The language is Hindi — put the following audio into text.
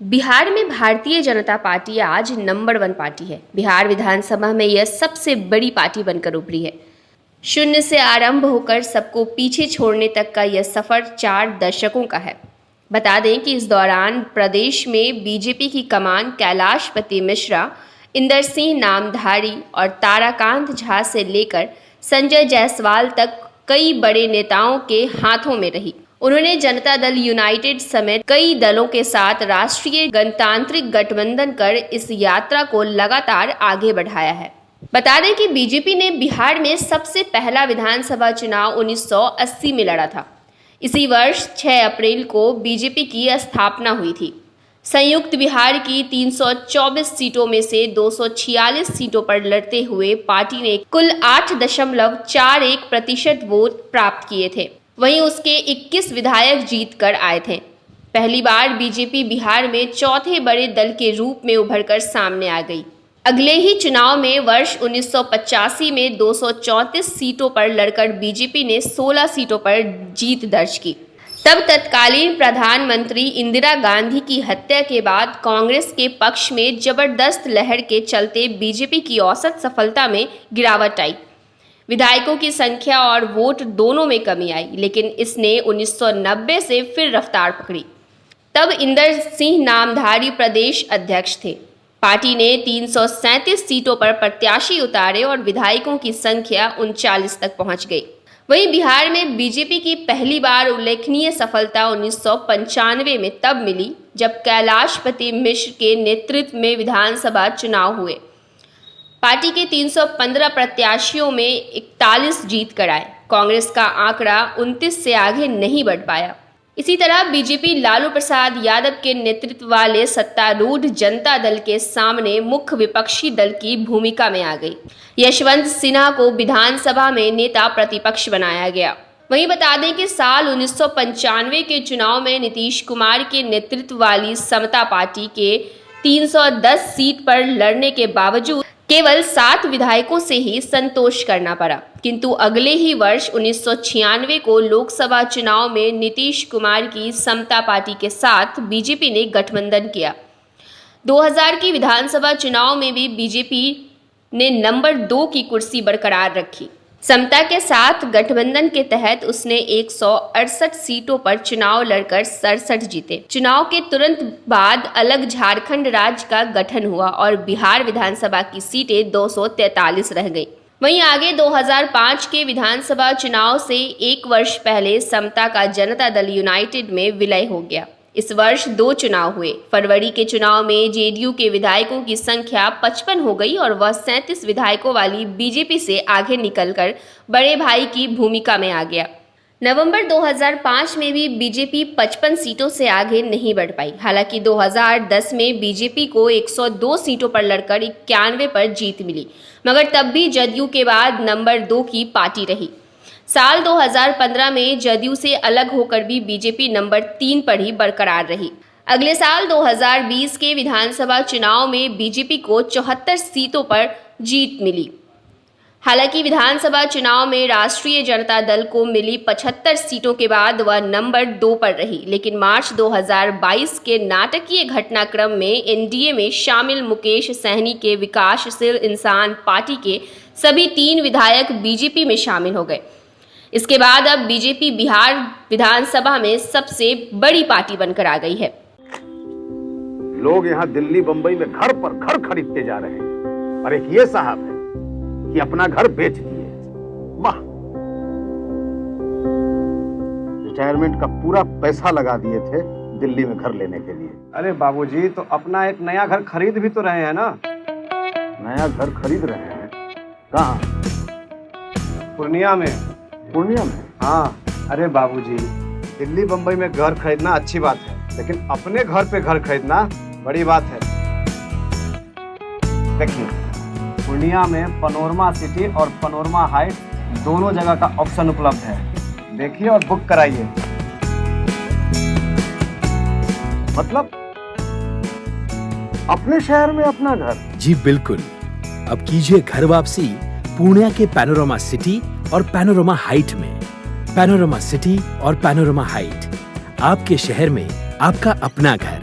बिहार में भारतीय जनता पार्टी आज नंबर 1 पार्टी है। बिहार विधानसभा में यह सबसे बड़ी पार्टी बनकर उभरी है। शून्य से आरंभ होकर सबको पीछे छोड़ने तक का यह सफर 4 दशकों का है। बता दें कि इस दौरान प्रदेश में बीजेपी की कमान कैलाशपति मिश्रा, इंदर सिंह नामधारी और ताराकांत झा से लेकर संजय जायसवाल तक कई बड़े नेताओं के हाथों में रही। उन्होंने जनता दल यूनाइटेड समेत कई दलों के साथ राष्ट्रीय गणतांत्रिक गठबंधन कर इस यात्रा को लगातार आगे बढ़ाया है। बता दें कि बीजेपी ने बिहार में सबसे पहला विधानसभा चुनाव 1980 में लड़ा था। इसी वर्ष 6 अप्रैल को बीजेपी की स्थापना हुई थी। संयुक्त बिहार की 324 सीटों में से 246 सीटों पर लड़ते हुए पार्टी ने कुल 8.41% वोट प्राप्त किए थे। वहीं उसके 21 विधायक जीत कर आए थे। पहली बार बीजेपी बिहार में चौथे बड़े दल के रूप में उभरकर सामने आ गई। अगले ही चुनाव में वर्ष 1985 में 234 सीटों पर लड़कर बीजेपी ने 16 सीटों पर जीत दर्ज की। तब तत्कालीन प्रधानमंत्री इंदिरा गांधी की हत्या के बाद कांग्रेस के पक्ष में जबरदस्त लहर के चलते बीजेपी की औसत सफलता में गिरावट आई। विधायकों की संख्या और वोट दोनों में कमी आई, लेकिन इसने 1990 से फिर रफ्तार पकड़ी। तब इंदर सिंह नामधारी प्रदेश अध्यक्ष थे। पार्टी ने 337 सीटों पर प्रत्याशी उतारे और विधायकों की संख्या 39 तक पहुंच गई। वहीं बिहार में बीजेपी की पहली बार उल्लेखनीय सफलता 1995 में तब मिली जब कैलाशपति मिश्र के नेतृत्व में विधानसभा चुनाव हुए। पार्टी के 315 प्रत्याशियों में 41 जीत कर आए। कांग्रेस का आंकड़ा 29 से आगे नहीं बढ़ पाया। इसी तरह बीजेपी लालू प्रसाद यादव के नेतृत्व वाले सत्तारूढ़ जनता दल के सामने मुख्य विपक्षी दल की भूमिका में आ गई। यशवंत सिन्हा को विधानसभा में नेता प्रतिपक्ष बनाया गया। वहीं बता दें कि साल 1995 के चुनाव में नीतीश कुमार के नेतृत्व वाली समता पार्टी के 310 सीट पर लड़ने के बावजूद केवल 7 विधायकों से ही संतोष करना पड़ा। किंतु अगले ही वर्ष 1996 को लोकसभा चुनाव में नीतीश कुमार की समता पार्टी के साथ बीजेपी ने गठबंधन किया। 2000 की विधानसभा चुनाव में भी बीजेपी ने नंबर 2 की कुर्सी बरकरार रखी। समता के साथ गठबंधन के तहत उसने 168 सीटों पर चुनाव लड़कर 67 जीते। चुनाव के तुरंत बाद अलग झारखंड राज्य का गठन हुआ और बिहार विधानसभा की सीटें 243 रह गई। वहीं आगे 2005 के विधानसभा चुनाव से 1 वर्ष पहले समता का जनता दल यूनाइटेड में विलय हो गया। इस वर्ष 2 चुनाव हुए। फरवरी के चुनाव में जेडीयू के विधायकों की संख्या 55 हो गई और वह 37 विधायकों वाली बीजेपी से आगे निकलकर बड़े भाई की भूमिका में आ गया। नवंबर 2005 में भी बीजेपी 55 सीटों से आगे नहीं बढ़ पाई। हालांकि 2010 में बीजेपी को 102 सीटों पर लड़कर 91 पर जीत मिली, मगर तब भी जदयू के बाद नंबर 2 की पार्टी रही। साल 2015 में जदयू से अलग होकर भी बीजेपी नंबर 3 पर ही बरकरार रही। अगले साल 2020 के विधानसभा चुनाव में बीजेपी को 74 सीटों पर जीत मिली। हालांकि विधानसभा चुनाव में राष्ट्रीय जनता दल को मिली 75 सीटों के बाद वह नंबर 2 पर रही, लेकिन मार्च 2022 के नाटकीय घटनाक्रम में एनडीए में शामिल मुकेश सहनी के विकासशील इंसान पार्टी के सभी 3 विधायक बीजेपी में शामिल हो गए। इसके बाद अब बीजेपी बिहार विधानसभा में सबसे बड़ी पार्टी बनकर आ गई है। लोग यहाँ दिल्ली बंबई में घर पर घर खरीदते जा रहे हैं और एक ये साहब है कि अपना घर बेच दिए। वाह, रिटायरमेंट का पूरा पैसा लगा दिए थे दिल्ली में घर लेने के लिए। अरे बाबूजी, तो अपना एक नया घर खरीद भी तो रहे हैं ना। नया घर खरीद रहे हैं? कहाँ? पूर्णिया में। पूर्णिया में? हाँ। अरे बाबूजी, दिल्ली बंबई में घर खरीदना अच्छी बात है, लेकिन अपने घर पे घर खरीदना बड़ी बात है। देखिए, पूर्णिया में पनोरमा सिटी और पनोरमा हाइट दोनों जगह का ऑप्शन उपलब्ध है। देखिए और बुक कराइए। मतलब अपने शहर में अपना घर? जी बिल्कुल। अब कीजिए घर वापसी पूर्णिया के पैनोरमा सिटी और पैनोरमा हाइट में। पैनोरमा सिटी और पैनोरमा हाइट, आपके शहर में आपका अपना घर।